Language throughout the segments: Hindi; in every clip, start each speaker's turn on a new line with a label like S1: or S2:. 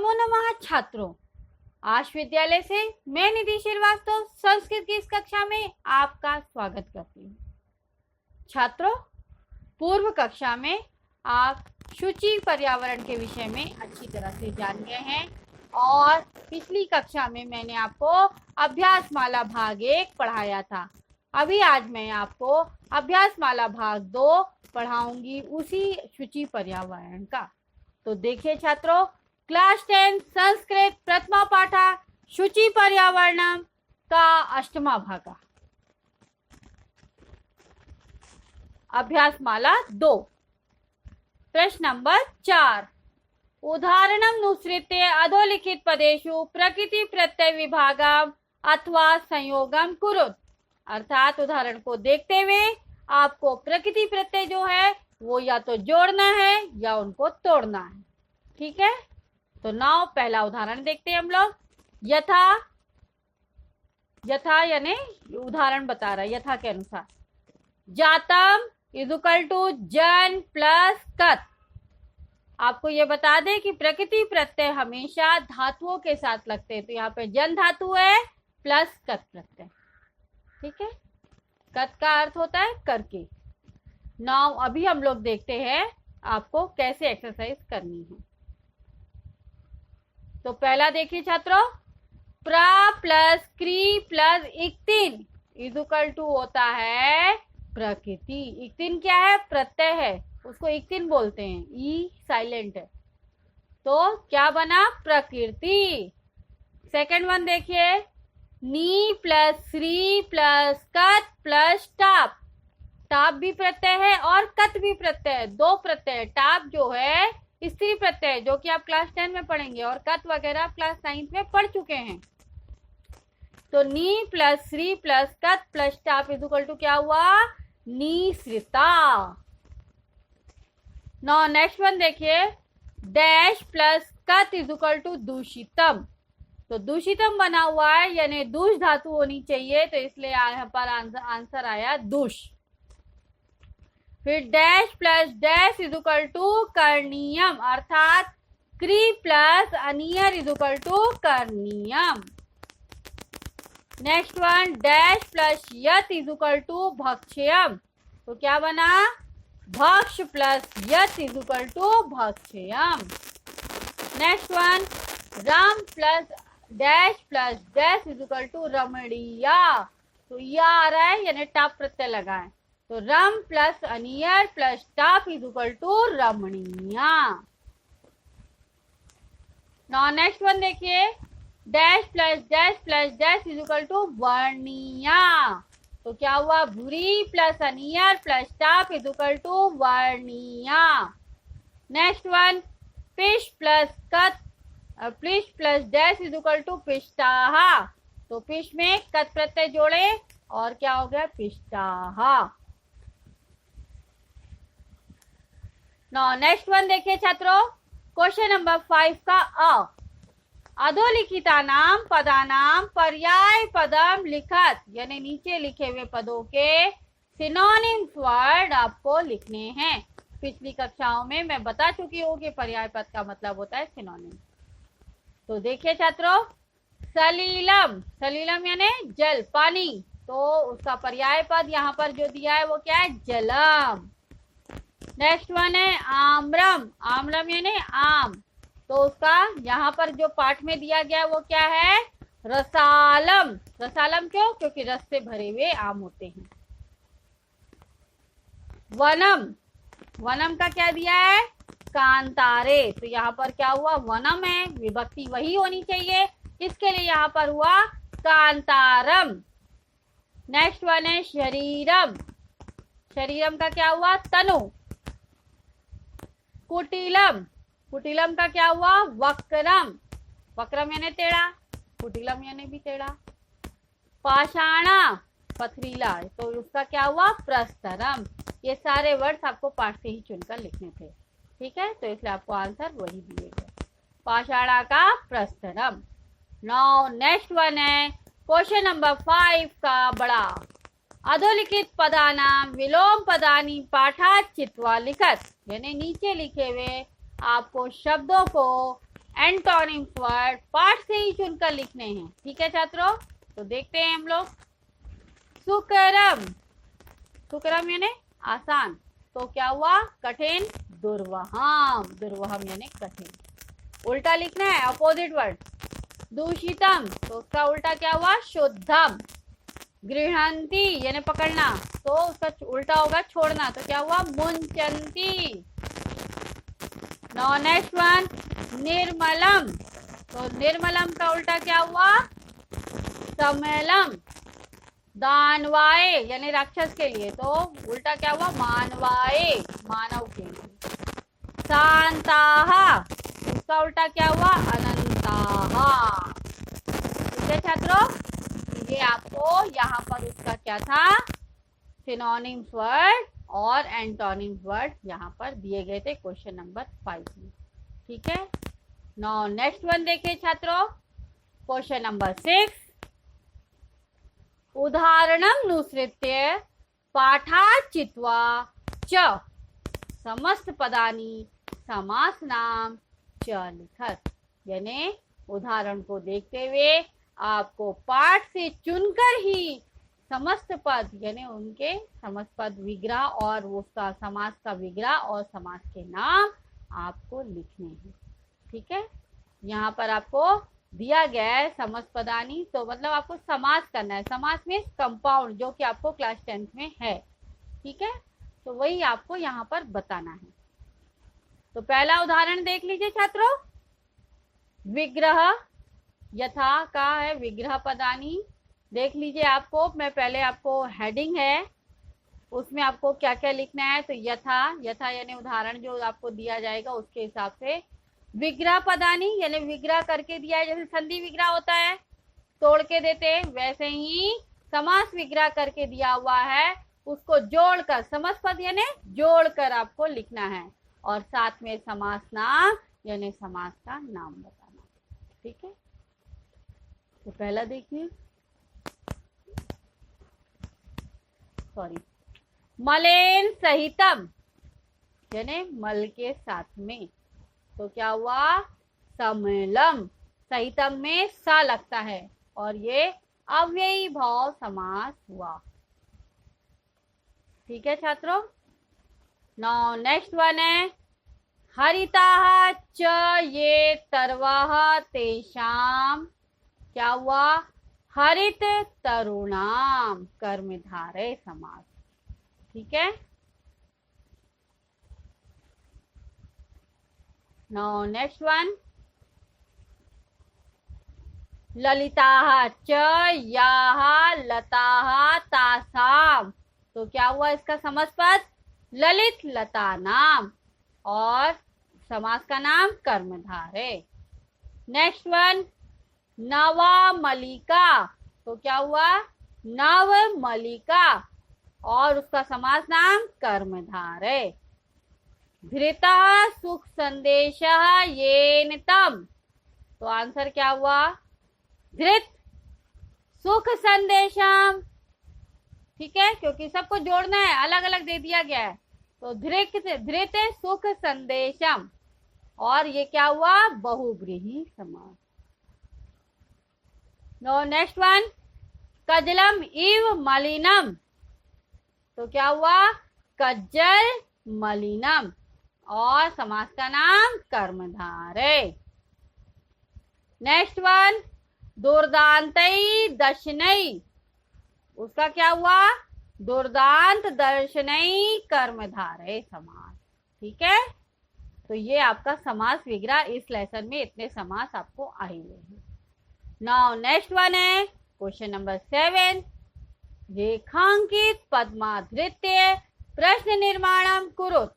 S1: नमो नमः छात्रों, आज विद्यालय से मैं निधि श्रीवास्तव संस्कृत की इस कक्षा में आपका स्वागत करती हूँ। छात्रों, पूर्व कक्षा में आप शुचि पर्यावरण के विषय में अच्छी तरह से जान गए हैं और पिछली कक्षा में मैंने आपको अभ्यास माला भाग 1 पढ़ाया था। अभी आज मैं आपको अभ्यास माला भाग 2 पढ़ाऊंगी उसी शुचि पर्यावरण का। तो देखिए छात्रों, क्लास 10 संस्कृत प्रथमा पाठा शुचि पर्यावरणम का अष्टमा भागा, अभ्यास माला 2, प्रश्न नंबर 4। उदाहरणम नुसृत्य अधोलिखित पदेषु प्रकृति प्रत्यय विभागम अथवा संयोगम कुरुत। अर्थात उदाहरण को देखते हुए आपको प्रकृति प्रत्यय जो है वो या तो जोड़ना है या उनको तोड़ना है। ठीक है, तो नाउ पहला उदाहरण देखते हैं हम लोग। यथा, यथा यानी उदाहरण बता रहा है यथा के अनुसार। जातम इज इक्वल टू जन प्लस कत। आपको ये बता दें कि प्रकृति प्रत्यय हमेशा धातुओं के साथ लगते हैं, तो यहाँ पे जन धातु है प्लस कत प्रत्यय। ठीक है, कत का अर्थ होता है करके। नाउ अभी हम लोग देखते हैं आपको कैसे एक्सरसाइज करनी है। तो पहला देखिए छात्रों, प्रा प्लस क्री प्लस इक्तिन इज इक्वल टू होता है प्रकृति। इक्तिन क्या है? प्रत्यय है, उसको इक्तिन बोलते हैं, ई साइलेंट है, तो क्या बना? प्रकृति। सेकंड वन देखिए, नी प्लस श्री प्लस कत प्लस टाप। टाप भी प्रत्यय है और कत भी प्रत्यय है, दो प्रत्यय। टाप जो है स्त्री प्रत्यय जो कि आप क्लास 10 में पढ़ेंगे और कत वगैरह आप क्लास 9 में पढ़ चुके हैं। तो नी प्लस श्री प्लस कत प्लस टाप इज इक्वल टू क्या हुआ? निसृता। नाउ नेक्स्ट वन देखिए, डैश प्लस कत इज इक्वल टू दूषितम। तो दूषितम बना हुआ है यानी दूष धातु होनी चाहिए, तो इसलिए यहाँ पर आंसर आया दूष। फिर dash plus dash is equal to करणीयम, अर्थात क्री प्लस अनियर इज इक्वल टू करणीयम। नेक्स्ट वन, डैश प्लस यत इज इक्वल टू भक्ष्यम। तो क्या बना? भक्ष प्लस यत इज इक्वल टू भक्ष्यम। नेक्स्ट वन, राम plus dash plus dash is equal to रमणीया। तो यह आ रहा है यानी टाप प्रत्यय लगा है, तो रम प्लस अनियर प्लस टाप इज इक्वल टू रमणीया। नाउ नेक्स्ट वन देखिए, dash plus dash is equal to वर्णीया। तो क्या हुआ? बुरी प्लस अनियर प्लस टाप इज इक्वल टू वर्णीया। नेक्स्ट वन, पिश प्लस कत पिश plus dash is equal to पिष्टाहा। तो पिश में कत प्रत्यय जोड़े और क्या हो गया? पिष्टाहा। नाउ नेक्स्ट वन देखिए छात्रों, क्वेश्चन नंबर 5 का अ। अधोलिखितानाम पदानाम पर्याय पदम लिखत, यानी नीचे लिखे हुए पदों के सिनोनिम्स वर्ड आपको लिखने हैं। पिछली कक्षाओं में मैं बता चुकी हूँ कि पर्याय पद का मतलब होता है सिनोनिम। तो देखिए छात्रों, सलीलम, सलीलम यानी जल पानी, तो उसका पर्याय पद यहाँ पर जो दिया है वो क्या है? जलम। नेक्स्ट वन है आम्रम, आम्रम यानी आम, तो उसका यहाँ पर जो पाठ में दिया गया वो क्या है? रसालम। रसालम क्यों? क्योंकि रस से भरे हुए आम होते हैं। वनम, वनम का क्या दिया है? कांतारे, तो यहाँ पर क्या हुआ? वनम है, विभक्ति वही होनी चाहिए, इसके लिए यहाँ पर हुआ कांतारम। नेक्स्ट वन है शरीरम, शरीरम का क्या हुआ? तनु। कुटिलम, कुटिलम का क्या हुआ? वक्रम, वक्रम यानी टेढ़ा, कुटिलम यानी भी टेढ़ा। पाषाणा, पथरीला, तो उसका क्या हुआ? प्रस्तरम। ये सारे वर्ड्स आपको पाठ से ही चुनकर लिखने थे, ठीक है, तो इसलिए आपको आंसर वही दिए गए, पाषाणा का प्रस्तरम। नाउ नेक्स्ट वन है क्वेश्चन नंबर 5 का बड़ा। अधोलिखित पदानाम विलोम पदानी पाठा चित्वा लिखत, यानी नीचे लिखे हुए आपको शब्दों को एंटोनिम्स वर्ड पाठ से ही चुनकर लिखने हैं। ठीक है छात्रों, तो देखते हैं हम लोग। सुकरम, सुकरम यानी आसान, तो क्या हुआ? कठिन। दुर्वहम, दुर्वहम यानी कठिन। उल्टा लिखना है, अपोजिट वर्ड। दूषितम, तो उसका उल्टा क्या हुआ? शुद्धम। गृहंती यानी पकड़ना, तो उसका उल्टा होगा छोड़ना, तो क्या हुआ? मुंचंती। नाउ नेक्स्ट वन, निर्मलम, तो निर्मलम का उल्टा क्या हुआ? सम्मेलम। दानवाए यानी राक्षस के लिए, तो उल्टा क्या हुआ? मानवाए, मानव के लिए। शांताहा, उसका उल्टा क्या हुआ? अनंताहा। ठीक है छात्रों, ये आपको यहाँ पर उसका क्या था? सिनोनिम्स वर्ड और एंटोनिम्स वर्ड यहाँ पर दिए गए थे क्वेश्चन नंबर 5 में। ठीक है, नाउ नेक्स्ट वन देखिए छात्रों, क्वेश्चन नंबर 6। उदाहरणम नुसृत्य पाठाचित्वा च समस्त पदानी समास नाम च लिखत, यानी उदाहरण को देखते हुए आपको पाठ से चुनकर ही समस्त पद यानी उनके समस्त पद विग्रह और उसका समास का विग्रह और समास के नाम आपको लिखने हैं। ठीक है, यहाँ पर आपको दिया गया है समस्त पदानी, तो मतलब आपको समास करना है। समास में कंपाउंड, जो कि आपको क्लास 10th में है। ठीक है, तो वही आपको यहाँ पर बताना है। तो पहला उदाहरण देख लीजिए छात्रों। विग्रह यथा का है विग्रह पदानी। देख लीजिए, आपको मैं पहले आपको हेडिंग है उसमें आपको क्या क्या लिखना है। तो यथा, यथा यानी उदाहरण जो आपको दिया जाएगा उसके हिसाब से। विग्रह पदानी यानी विग्रह करके दिया है, जैसे संधि विग्रह होता है तोड़ के देते हैं, वैसे ही समास विग्रह करके दिया हुआ है, उसको जोड़कर समास पद यानी जोड़कर आपको लिखना है, और साथ में समास नाम यानी समास का नाम बताना। ठीक है, तो पहला देखिए, सॉरी, मलेन सहितम यानी मल के साथ में, तो क्या हुआ? सम्मेलम। सहितम में सा लगता है और ये अव्ययी भाव समास हुआ। ठीक है छात्रों, नाउ नेक्स्ट वन है हरिताः च ये तरवाः तेषाम, क्या हुआ? हरित तरुणाम, कर्मधारय समास। ठीक है, नाउ नेक्स्ट वन, ललिताः च याः लताः तासाम, तो क्या हुआ? इसका समास पद ललित लता नाम, और समास का नाम कर्मधारय। नेक्स्ट वन, नवा मलिका, तो क्या हुआ? नव मलिका, और उसका समास नाम कर्मधारय। धृतः सुख संदेशः येन तम, तो आंसर क्या हुआ? धृत सुख संदेशम। ठीक है, क्योंकि सबको जोड़ना है, अलग अलग दे दिया गया है, तो धृत सुख संदेशम, और ये क्या हुआ? बहुब्रीहि समास। नो नेक्स्ट वन, कजलम इव मलिनम, तो क्या हुआ? कज्जल मलिनम, और समास का नाम कर्मधारय। नेक्स्ट वन, दुर्दांतई दशनई, उसका क्या हुआ? दुर्दांत दर्शनई कर्मधारय समास। ठीक है, तो ये आपका समास विग्रह इस लेसन में इतने समास आपको आए हुए हैं। नाउ नेक्स्ट वन है क्वेश्चन नंबर 7। रेखांकित पद्माधृत्य प्रश्न निर्माणम कुरुत।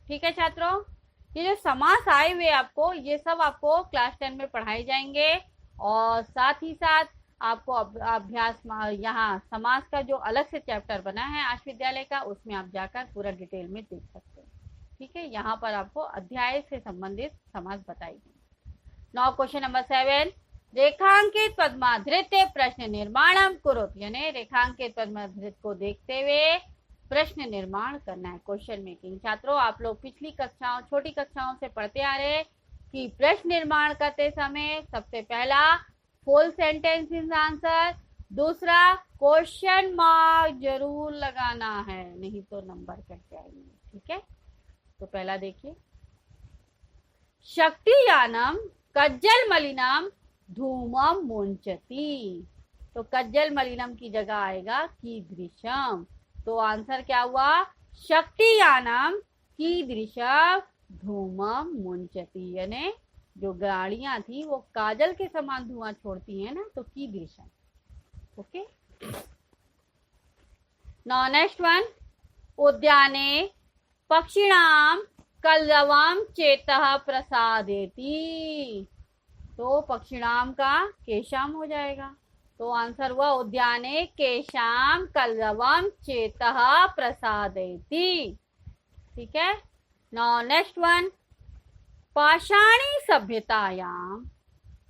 S1: ठीक है छात्रों, ये जो समास आए हुए आपको, ये सब आपको क्लास 10 में पढ़ाए जाएंगे, और साथ ही साथ आपको अभ्यास यहाँ समास का जो अलग से चैप्टर बना है आश विद्यालय का, उसमें आप जाकर पूरा डिटेल में देख सकते हैं। ठीक है, यहाँ पर आपको अध्याय से संबंधित समास बताएगी। नाउ क्वेश्चन नंबर 7, रेखांकित पद्माधृत्य प्रश्न निर्माणम कुरुत, यानी रेखांकित पद्माधृत को देखते हुए प्रश्न निर्माण करना है, क्वेश्चन मेकिंग। छात्रों, आप लोग पिछली कक्षाओं, छोटी कक्षाओं से पढ़ते आ रहे हैं कि प्रश्न निर्माण करते समय सबसे पहला फुल सेंटेंस इज आंसर, दूसरा क्वेश्चन मार्क जरूर लगाना है, नहीं तो नंबर कट जाएंगे। ठीक है, तो पहला देखिए, शक्तियानम कज्जल मलिनम धूमम मुंचती। तो कज्जल मलिनम की जगह आएगा कीदृशम। तो आंसर क्या हुआ, शक्तियानम कीदृशम धूमम मुंचती, यानी जो गाड़ियां थी वो काजल के समान धुआं छोड़ती हैं ना, तो कीदृशम। ओके, नाउ नेक्स्ट वन, उद्याने पक्षिणाम कलरवम चेतः प्रसादेति। तो पक्षिणाम का केशाम हो जाएगा, तो आंसर हुआ उद्याने केशाम कलरवम चेतः प्रसादेति। ठीक है, नाउ नेक्स्ट वन, पाषाणी सभ्यतायां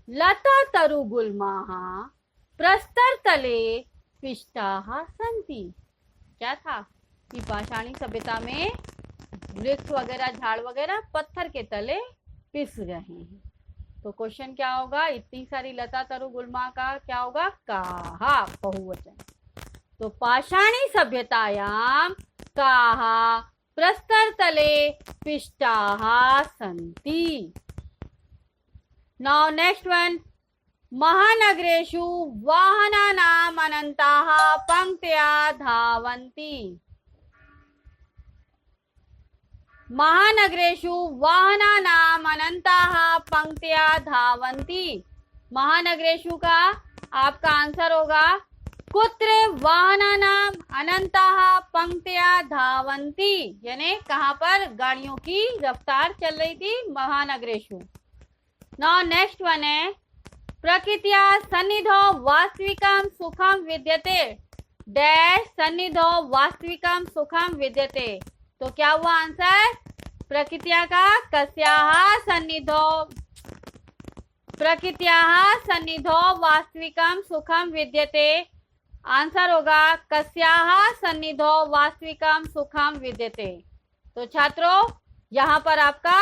S1: लता तरुगुल्माः प्रस्तर तले पिष्टाः सन्ति। क्या था कि पाषाणी सभ्यता में वृक्ष वगैरह झाड़ वगैरह पत्थर के तले पिस रहे हैं। तो क्वेश्चन क्या होगा, इतनी सारी लता तरु गुल्मा का क्या होगा, काहा, बहुवचन। तो पाषाणी सभ्यतायां काहा प्रस्तर तले पिष्टाः सन्ति। नाउ नेक्स्ट वन, महानगरेषु वाहनानाम् अनन्ताः पंक्त्या धावन्ति। महानगरेषु वाहनानाम् अनन्ताः पंक्त्या धावन्ति। महानगरेषु का आपका आंसर होगा कुत्र वाहनानाम् अनन्ताः पंक्त्या धावन्ति, यानी कहां पर गाड़ियों की रफ्तार चल रही थी, महानगरेषु। नाउ नेक्स्ट वन है, प्रकृत्या सन्निधौ वास्तविकं सुखम विद्यते डैश सन्निधौ वास्तविकं सुखम विद्यते। तो क्या हुआ आंसर, प्रकृत्या का कस्याः सन्निधौ वास्तविकं सुखम विद्यते। आंसर होगा कस्याः सन्निधौ वास्तविकं सुखम विद्यते। तो छात्रों, यहाँ पर आपका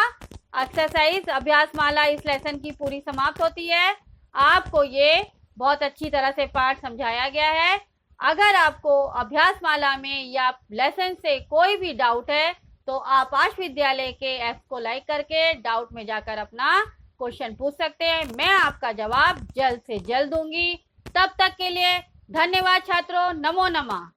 S1: एक्सरसाइज अभ्यास माला इस लेसन की पूरी समाप्त होती है। आपको ये बहुत अच्छी तरह से पाठ समझाया गया है। अगर आपको अभ्यास माला में या लेसन से कोई भी डाउट है तो आप आश विद्यालय के ऐप को लाइक करके डाउट में जाकर अपना क्वेश्चन पूछ सकते हैं। मैं आपका जवाब जल्द से जल्द दूंगी। तब तक के लिए धन्यवाद छात्रों, नमो नमः।